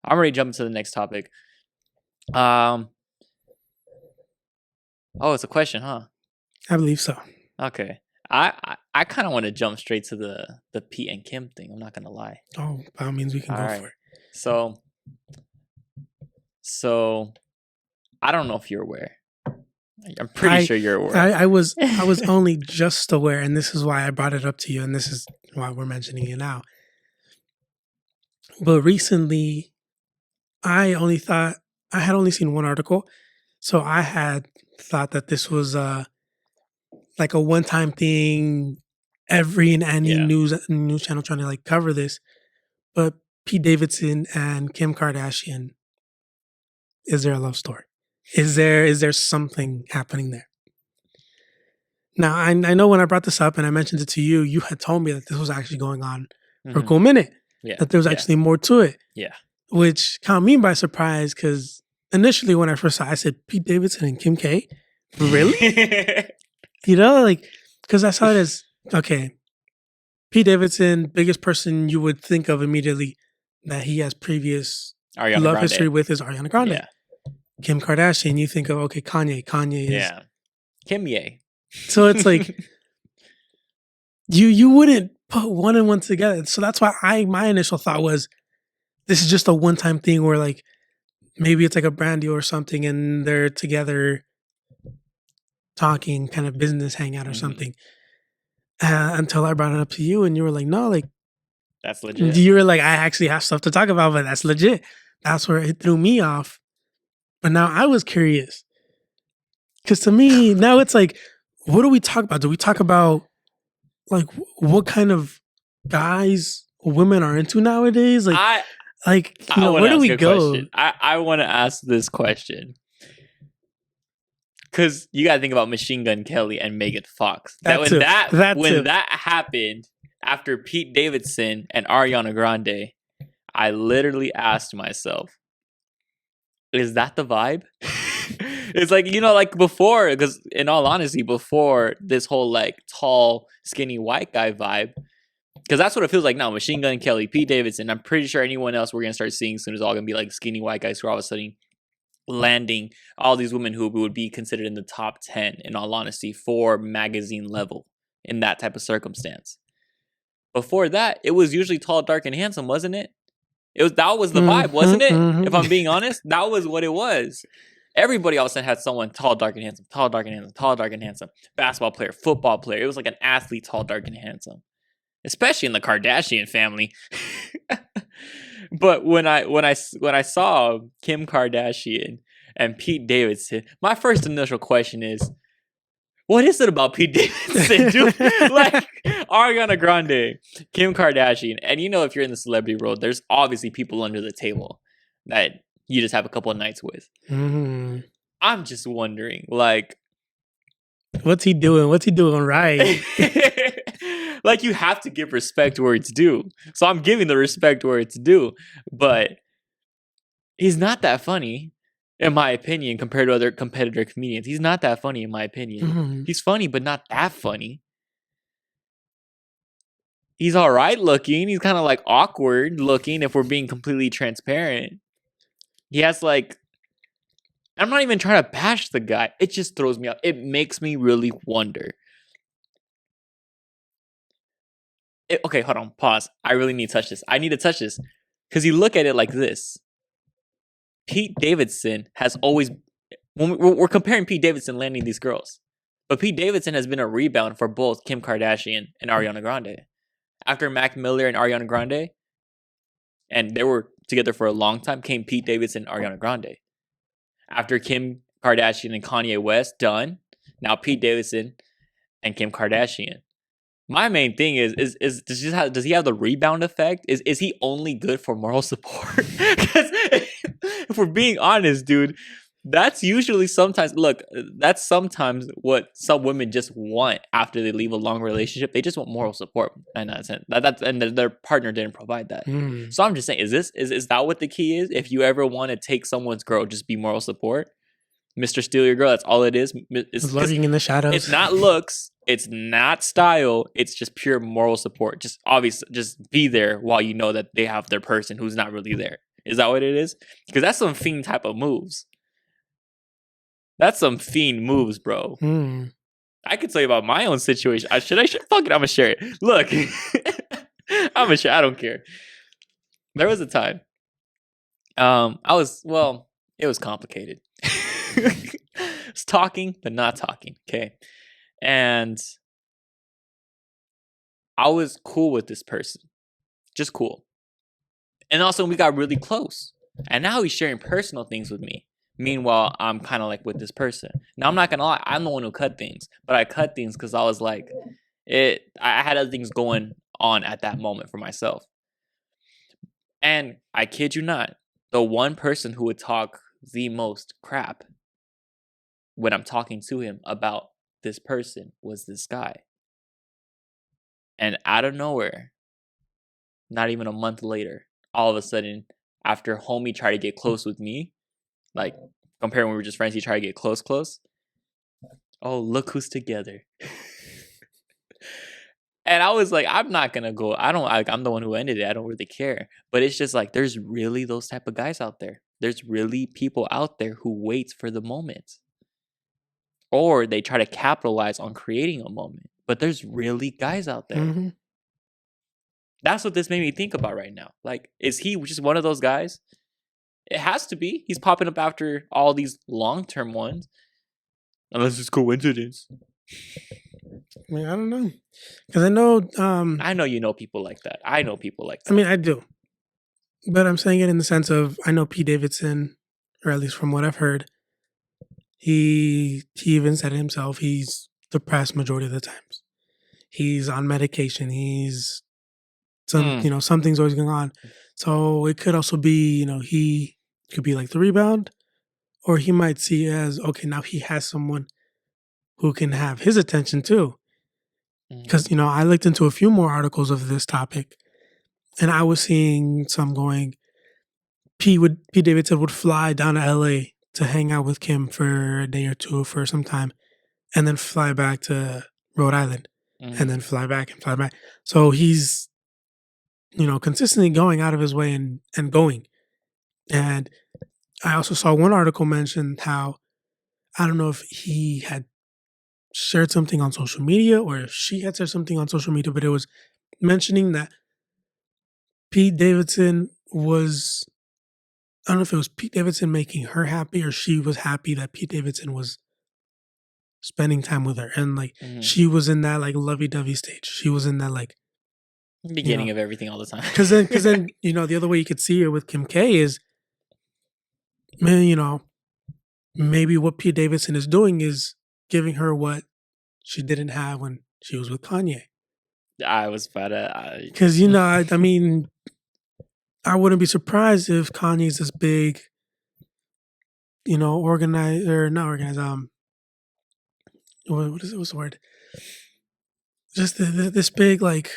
I'm ready to jump into the next topic. Oh, it's a question, huh? I believe so. Okay. I kind of want to jump straight to the Pete and Kim thing. I'm not gonna lie. Oh, by all means, we can All go right. for it. So I don't know if you're aware. I'm pretty sure you're aware. I was only just aware, and this is why I brought it up to you, and this is why we're mentioning it now. But recently, I had only seen one article, so I had thought that this was like a one time thing. Every and any Yeah. news channel trying to like cover this, but Pete Davidson and Kim Kardashian, is there a love story? Is there something happening there? Now, I know when I brought this up and I mentioned it to you, you had told me that this was actually going on for a Mhm. cool minute, Yeah. that there was Yeah. actually more to it, Yeah. which caught me by surprise because initially when I first saw it, I said, Pete Davidson and Kim K? Really? You know, like, because I saw it as, okay, Pete Davidson, biggest person you would think of immediately that he has previous Ariana love Grande. history with is Ariana Grande. Yeah. Kim Kardashian, you think of, okay, Kanye. Kanye is. Yeah. Kim Ye. So it's like, you wouldn't put one and one together. So that's why my initial thought was, this is just a one time thing where like maybe it's like a brand deal or something, and they're together talking, kind of business hangout or Mhm. something. Until I brought it up to you, and you were like, no, like That's legit. you were like, I actually have stuff to talk about, but that's legit. That's where it threw me off. But now I was curious because to me now it's like, what do we talk about? Do we talk about like what kind of guys women are into nowadays? Like, where do we go? Question. I want to ask this question because you got to think about Machine Gun Kelly and Megan Fox. When that happened after Pete Davidson and Ariana Grande, I literally asked myself, "Is that the vibe?" It's like, like before, because in all honesty, before this whole like tall, skinny white guy vibe. Because that's what it feels like now. Machine Gun Kelly, Pete Davidson. I'm pretty sure anyone else we're going to start seeing soon is all going to be like skinny white guys who are all of a sudden landing all these women who would be considered in the top 10, in all honesty, for magazine level in that type of circumstance. Before that, it was usually tall, dark, and handsome, wasn't it? That was the vibe, wasn't it? If I'm being honest, that was what it was. Everybody all of a sudden had someone tall, dark, and handsome, tall, dark, and handsome, tall, dark, and handsome. Basketball player, football player. It was like an athlete, tall, dark, and handsome. Especially in the Kardashian family. But when I saw Kim Kardashian and Pete Davidson, my first initial question is, what is it about Pete Davidson, dude? Like Ariana Grande, Kim Kardashian, and if you're in the celebrity world, there's obviously people under the table that you just have a couple of nights with. Mm-hmm. I'm just wondering, like, what's he doing? What's he doing right? Like, you have to give respect where it's due. So I'm giving the respect where it's due. But he's not that funny, in my opinion, compared to other competitor comedians. He's not that funny, in my opinion. Mm-hmm. He's funny, but not that funny. He's all right looking. He's kind of like awkward looking, if we're being completely transparent. He has like... I'm not even trying to bash the guy. It just throws me off. It makes me really wonder. Okay, hold on. Pause. I really need to touch this. I need to touch this. Because you look at it like this. Pete Davidson has always... When we're comparing Pete Davidson landing these girls. But Pete Davidson has been a rebound for both Kim Kardashian and Ariana Grande. After Mac Miller and Ariana Grande, and they were together for a long time, came Pete Davidson and Ariana Grande. After Kim Kardashian and Kanye West, done. Now Pete Davidson and Kim Kardashian. My main thing is does he have the rebound effect? Is he only good for moral support? Because if we're being honest, dude, that's sometimes what some women just want after they leave a long relationship. They just want moral support, and and their partner didn't provide that. So I'm just saying, is that what the key is? If you ever want to take someone's girl, just be moral support. Mr. Steal Your Girl, that's all it is. It's lurking in the shadows. It's not looks. It's not style. It's just pure moral support. Just be there while you know that they have their person who's not really there. Is that what it is? Because that's some fiend type of moves. That's some fiend moves, bro. I could tell you about my own situation. Should I? Fuck it, I'm gonna share it. Look, I'm gonna share. I don't care. There was a time. It was complicated. It's talking, but not talking. Okay, and I was cool with this person, just cool. And also, we got really close. And now he's sharing personal things with me. Meanwhile, I'm kind of like with this person. Now, I'm not gonna lie, I'm the one who cut things, but I cut things because I was like, I had other things going on at that moment for myself. And I kid you not, the one person who would talk the most crap when I'm talking to him about this person was this guy. And out of nowhere, not even a month later, all of a sudden, after homie tried to get close with me, like comparing when we were just friends, he tried to get close. Oh, look who's together. And I was like, I'm not gonna go. I'm the one who ended it. I don't really care. But it's just like there's really those type of guys out there. There's really people out there who wait for the moment. Or they try to capitalize on creating a moment. But there's really guys out there. Mm-hmm. That's what this made me think about right now. Like, is he just one of those guys? It has to be. He's popping up after all these long-term ones. Unless it's coincidence. I mean, I don't know. Because I know... I know you know people like that. I know people like that. I mean, I do. But I'm saying it in the sense of, I know Pete Davidson, or at least from what I've heard, he even said it himself, he's depressed majority of the times. He's on medication. He's... something's always going on. So it could also be, he could be like the rebound, or he might see it as, okay, now he has someone who can have his attention too. Because, I looked into a few more articles of this topic, and I was seeing some going, Pete Davidson would fly down to LA to hang out with Kim for a day or two for some time, and then fly back to Rhode Island, and then fly back and fly back. So he's, consistently going out of his way and going. And I also saw one article mention how, I don't know if he had shared something on social media or if she had said something on social media, but it was mentioning that Pete Davidson was, I don't know if it was Pete Davidson making her happy or she was happy that Pete Davidson was spending time with her. And like, she was in that like lovey-dovey stage. She was in that like, beginning of everything all the time. Because then, the other way you could see it with Kim K is, man, maybe what Pete Davidson is doing is giving her what she didn't have when she was with Kanye. I was about to... Because, I mean, I wouldn't be surprised if Kanye's this big, what's the word? Just this big, like,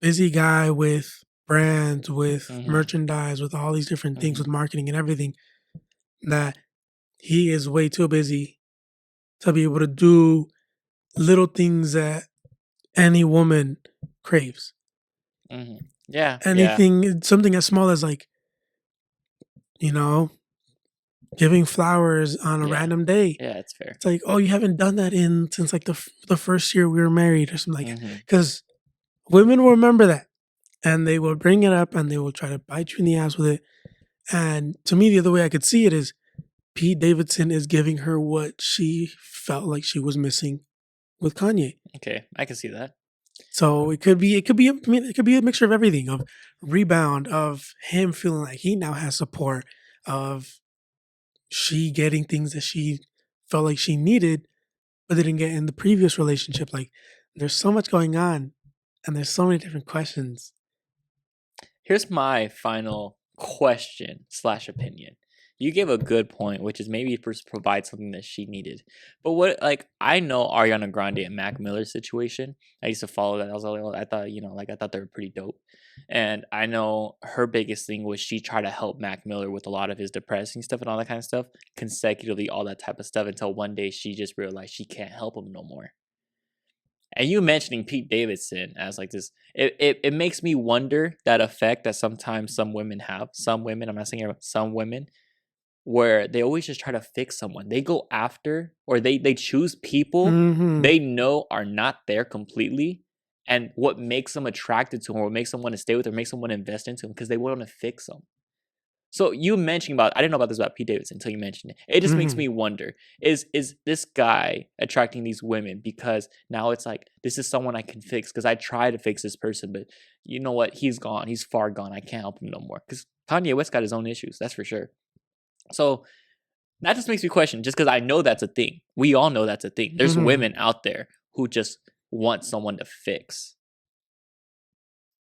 busy guy with brands, with merchandise, with all these different things, with marketing and everything, that he is way too busy to be able to do little things that any woman craves. Yeah. Anything, something as small as like, giving flowers on a random day. Yeah, it's fair. It's like, oh, you haven't done that since like the first year we were married or something like that. Because women will remember that. And they will bring it up and they will try to bite you in the ass with it. And to me, the other way I could see it is Pete Davidson is giving her what she felt like she was missing with Kanye. Okay, I can see that. So it could be a mixture of everything, of rebound, of him feeling like he now has support, of she getting things that she felt like she needed, but didn't get in the previous relationship. Like, there's so much going on and there's so many different questions. Here's my final question / opinion. You gave a good point, which is maybe provide something that she needed. But I know Ariana Grande and Mac Miller's situation. I used to follow that. I thought they were pretty dope. And I know her biggest thing was she tried to help Mac Miller with a lot of his depressing stuff and all that kind of stuff, consecutively, all that type of stuff, until one day she just realized she can't help him no more. And you mentioning Pete Davidson as like this, it makes me wonder that effect that sometimes some women have. Some women, I'm not saying everyone, some women, where they always just try to fix someone. They go after or they choose people Mhm. they know are not there completely. And what makes them attracted to them, or what makes them want to stay with them, makes them want to invest into them because they want to fix them. So you mentioning about, I didn't know about this about Pete Davidson until you mentioned it. It just makes Mhm. me wonder: is this guy attracting these women because now it's like this is someone I can fix because I tried to fix this person, but you know what? He's gone. He's far gone. I can't help him no more. Because Kanye West got his own issues, that's for sure. So that just makes me question. Just because I know that's a thing, we all know that's a thing. There's Mhm. women out there who just want someone to fix,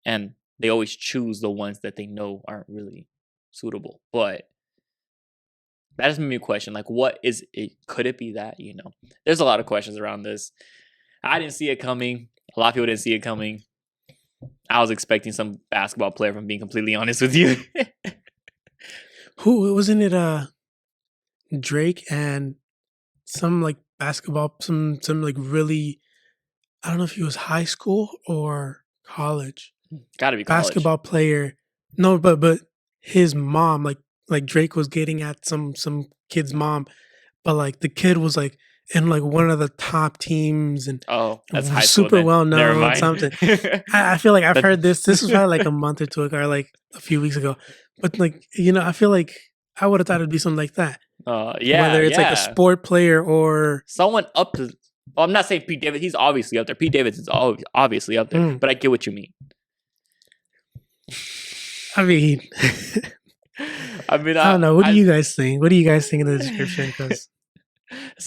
and they always choose the ones that they know aren't really suitable. But that just made me question, like, what is it? Could it be that, there's a lot of questions around this. I didn't see it coming. A lot of people didn't see it coming. I was expecting some basketball player, if I'm being completely honest with you. Who wasn't it? Drake and some like basketball, some like really. I don't know if he was high school or college Gotta be college. basketball player. No, but his mom, like Drake was getting at some kid's mom, but like the kid was like in like one of the top teams and Oh, that's high was school super then. well Never known. mind. Something. I feel like I've That- heard this. This was probably like a month or two ago, or like a few weeks ago. But like I feel like I would have thought it'd be something like that. yeah, Whether it's like a yeah. sport player or Someone up to. Well, I'm not saying Pete Davidson. He's obviously up there. Pete Davidson's obviously up there. Mm. But I get what you mean. I mean, I mean, I don't know. What do you guys think? What do you guys think of the description? Because it's